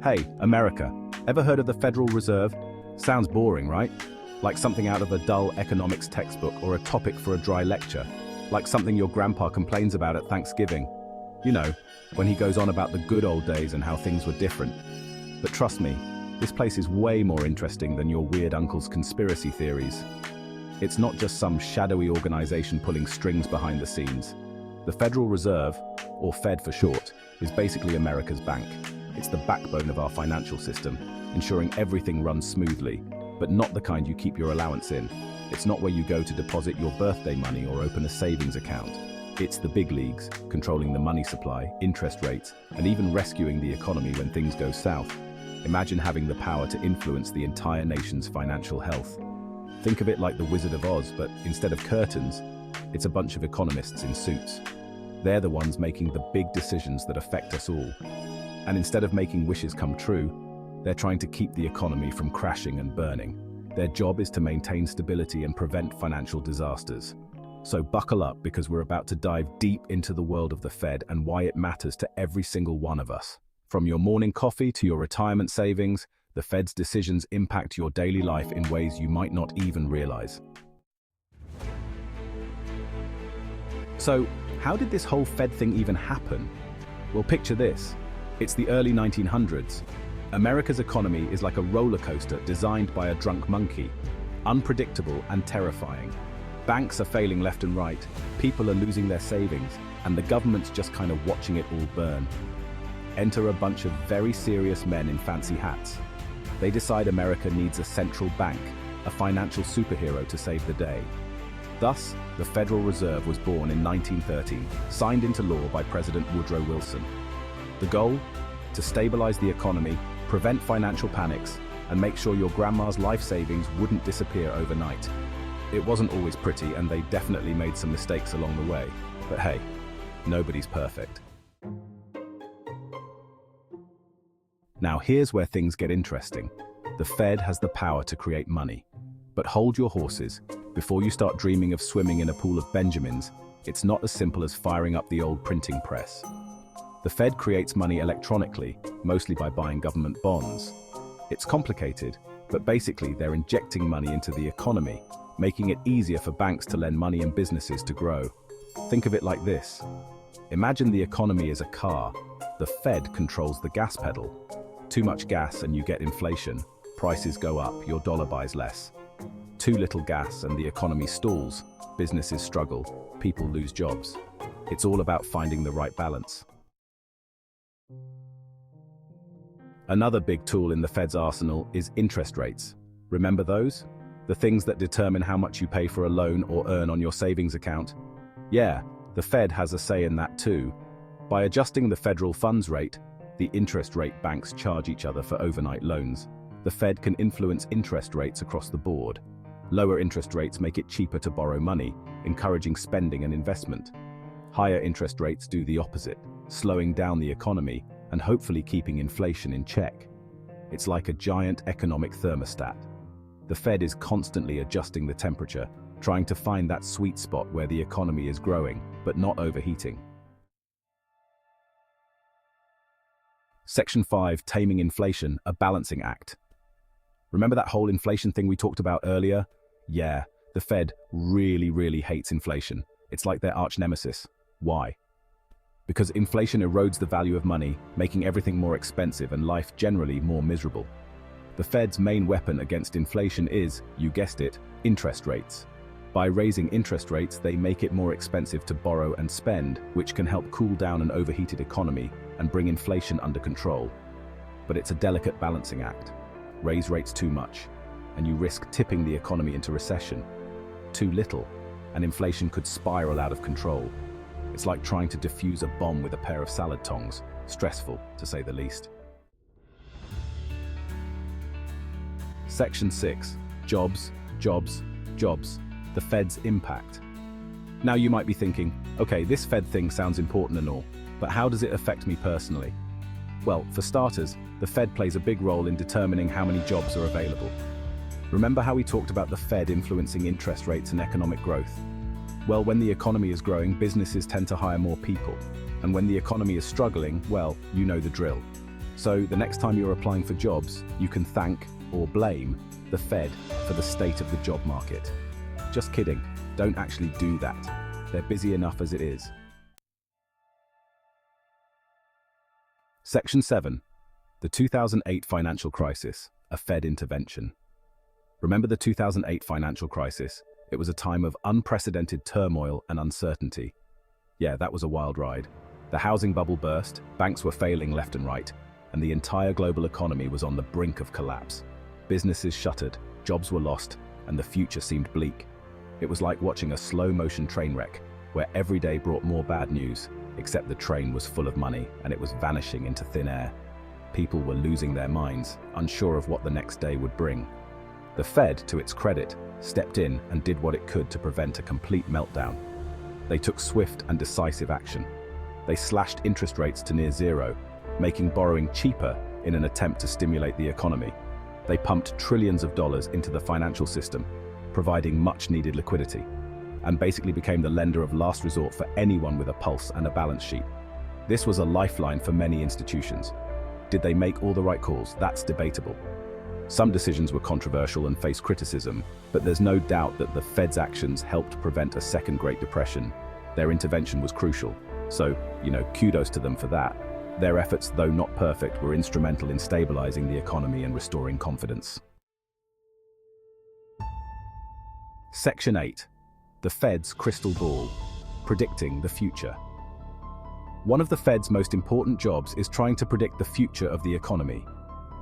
Hey, America, ever heard of the Federal Reserve? Sounds boring, right? Like something out of a dull economics textbook or a topic for a dry lecture. Like something your grandpa complains about at Thanksgiving. You know, when he goes on about the good old days and how things were different. But trust me, this place is way more interesting than your weird uncle's conspiracy theories. It's not just some shadowy organization pulling strings behind the scenes. The Federal Reserve, or Fed for short, is basically America's bank. It's the backbone of our financial system, ensuring everything runs smoothly, but not the kind you keep your allowance in. It's not where you go to deposit your birthday money or open a savings account. It's the big leagues, controlling the money supply, interest rates, and even rescuing the economy when things go south. Imagine having the power to influence the entire nation's financial health. Think of it like the Wizard of Oz, but instead of curtains, it's a bunch of economists in suits. They're the ones making the big decisions that affect us all. And instead of making wishes come true, they're trying to keep the economy from crashing and burning. Their job is to maintain stability and prevent financial disasters. So buckle up, because we're about to dive deep into the world of the Fed and why it matters to every single one of us. From your morning coffee to your retirement savings, the Fed's decisions impact your daily life in ways you might not even realize. So, how did this whole Fed thing even happen? Well, picture this. It's the early 1900s. America's economy is like a roller coaster designed by a drunk monkey, unpredictable and terrifying. Banks are failing left and right, people are losing their savings, and the government's just kind of watching it all burn. Enter a bunch of very serious men in fancy hats. They decide America needs a central bank, a financial superhero to save the day. Thus, the Federal Reserve was born in 1913, signed into law by President Woodrow Wilson. The goal? To stabilize the economy, prevent financial panics, and make sure your grandma's life savings wouldn't disappear overnight. It wasn't always pretty, and they definitely made some mistakes along the way. But hey, nobody's perfect. Now here's where things get interesting. The Fed has the power to create money. But hold your horses. Before you start dreaming of swimming in a pool of Benjamins, it's not as simple as firing up the old printing press. The Fed creates money electronically, mostly by buying government bonds. It's complicated, but basically they're injecting money into the economy, making it easier for banks to lend money and businesses to grow. Think of it like this. Imagine the economy is a car. The Fed controls the gas pedal. Too much gas and you get inflation. Prices go up, your dollar buys less. Too little gas and the economy stalls. Businesses struggle, people lose jobs. It's all about finding the right balance. Another big tool in the Fed's arsenal is interest rates. Remember those? The things that determine how much you pay for a loan or earn on your savings account? Yeah, the Fed has a say in that too. By adjusting the federal funds rate, the interest rate banks charge each other for overnight loans, the Fed can influence interest rates across the board. Lower interest rates make it cheaper to borrow money, encouraging spending and investment. Higher interest rates do the opposite, slowing down the economy and hopefully keeping inflation in check. It's like a giant economic thermostat. The Fed is constantly adjusting the temperature, trying to find that sweet spot where the economy is growing, but not overheating. Section 5, Taming Inflation, a balancing act. Remember that whole inflation thing we talked about earlier? Yeah, the Fed really hates inflation. It's like their arch nemesis. Why? Because inflation erodes the value of money, making everything more expensive and life generally more miserable. The Fed's main weapon against inflation is, you guessed it, interest rates. By raising interest rates, they make it more expensive to borrow and spend, which can help cool down an overheated economy and bring inflation under control. But it's a delicate balancing act. Raise rates too much, and you risk tipping the economy into recession. Too little, and inflation could spiral out of control. It's like trying to defuse a bomb with a pair of salad tongs. Stressful, to say the least. Section 6. Jobs, jobs, jobs. The Fed's impact. Now you might be thinking, okay, this Fed thing sounds important and all, but how does it affect me personally? Well, for starters, the Fed plays a big role in determining how many jobs are available. Remember how we talked about the Fed influencing interest rates and economic growth? Well, when the economy is growing, businesses tend to hire more people. And when the economy is struggling, well, you know the drill. So the next time you're applying for jobs, you can thank or blame the Fed for the state of the job market. Just kidding, don't actually do that. They're busy enough as it is. Section 7. The 2008 financial crisis, a Fed intervention. Remember the 2008 financial crisis? It was a time of unprecedented turmoil and uncertainty. Yeah, that was a wild ride. The housing bubble burst, banks were failing left and right, and the entire global economy was on the brink of collapse. Businesses shuttered, jobs were lost, and the future seemed bleak. It was like watching a slow-motion train wreck, where every day brought more bad news, except the train was full of money and it was vanishing into thin air. People were losing their minds, unsure of what the next day would bring. The Fed, to its credit, stepped in and did what it could to prevent a complete meltdown. They took swift and decisive action. They slashed interest rates to near zero, making borrowing cheaper in an attempt to stimulate the economy. They pumped trillions of dollars into the financial system, providing much-needed liquidity, and basically became the lender of last resort for anyone with a pulse and a balance sheet. This was a lifeline for many institutions. Did they make all the right calls? That's debatable. Some decisions were controversial and faced criticism, but there's no doubt that the Fed's actions helped prevent a second Great Depression. Their intervention was crucial, so, kudos to them for that. Their efforts, though not perfect, were instrumental in stabilizing the economy and restoring confidence. Section 8. The Fed's crystal ball, predicting the future. One of the Fed's most important jobs is trying to predict the future of the economy.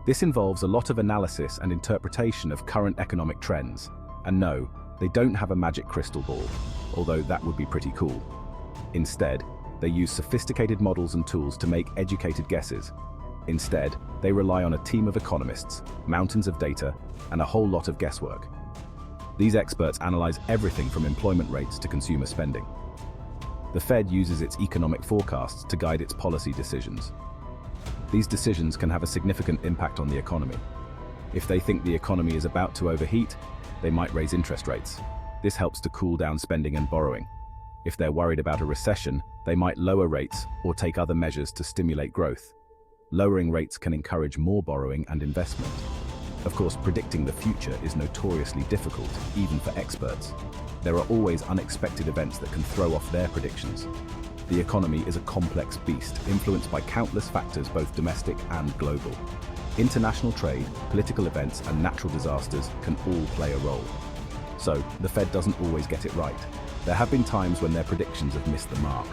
This involves a lot of analysis and interpretation of current economic trends. And no, they don't have a magic crystal ball, although that would be pretty cool. Instead, they use sophisticated models and tools to make educated guesses. Instead, they rely on a team of economists, mountains of data, and a whole lot of guesswork. These experts analyze everything from employment rates to consumer spending. The Fed uses its economic forecasts to guide its policy decisions. These decisions can have a significant impact on the economy. If they think the economy is about to overheat, they might raise interest rates. This helps to cool down spending and borrowing. If they're worried about a recession, they might lower rates or take other measures to stimulate growth. Lowering rates can encourage more borrowing and investment. Of course, predicting the future is notoriously difficult, even for experts. There are always unexpected events that can throw off their predictions. The economy is a complex beast, influenced by countless factors, both domestic and global. International trade, political events, and natural disasters can all play a role. So, the Fed doesn't always get it right. There have been times when their predictions have missed the mark.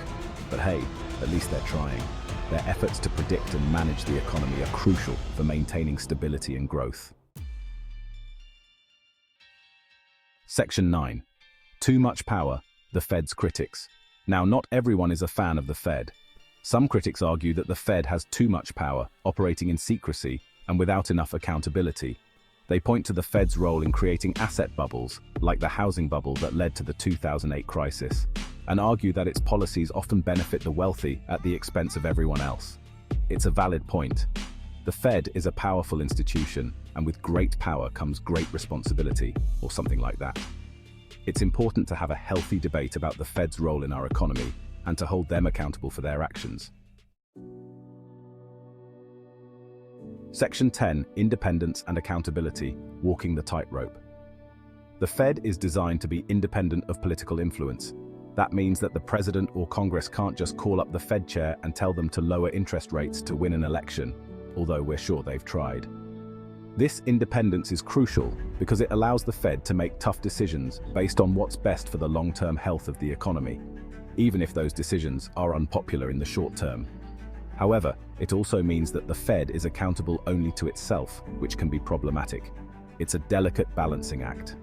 But hey, at least they're trying. Their efforts to predict and manage the economy are crucial for maintaining stability and growth. Section 9. Too much power, the Fed's critics. Now, not everyone is a fan of the Fed. Some critics argue that the Fed has too much power, operating in secrecy and without enough accountability. They point to the Fed's role in creating asset bubbles, like the housing bubble that led to the 2008 crisis, and argue that its policies often benefit the wealthy at the expense of everyone else. It's a valid point. The Fed is a powerful institution, and with great power comes great responsibility, or something like that. It's important to have a healthy debate about the Fed's role in our economy and to hold them accountable for their actions. Section 10. Independence and accountability, walking the tightrope. The Fed is designed to be independent of political influence. That means that the president or Congress can't just call up the Fed chair and tell them to lower interest rates to win an election, although we're sure they've tried. This independence is crucial because it allows the Fed to make tough decisions based on what's best for the long-term health of the economy, even if those decisions are unpopular in the short term. However, it also means that the Fed is accountable only to itself, which can be problematic. It's a delicate balancing act.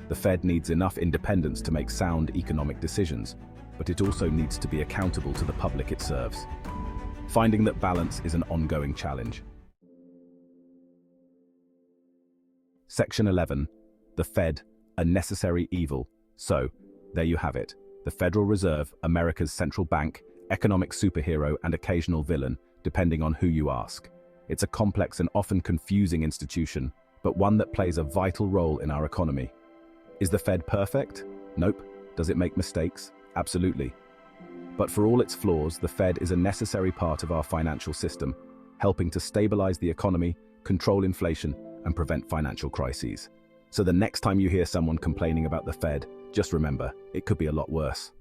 The Fed needs enough independence to make sound economic decisions, but it also needs to be accountable to the public it serves. Finding that balance is an ongoing challenge. Section 11. The Fed, a necessary evil. So, there you have it. The Federal Reserve, America's central bank, economic superhero and occasional villain, depending on who you ask. It's a complex and often confusing institution, but one that plays a vital role in our economy. Is the Fed perfect? Nope. Does it make mistakes? Absolutely. But for all its flaws, the Fed is a necessary part of our financial system. helping to stabilize the economy, control inflation, and prevent financial crises. So the next time you hear someone complaining about the Fed, just remember, it could be a lot worse.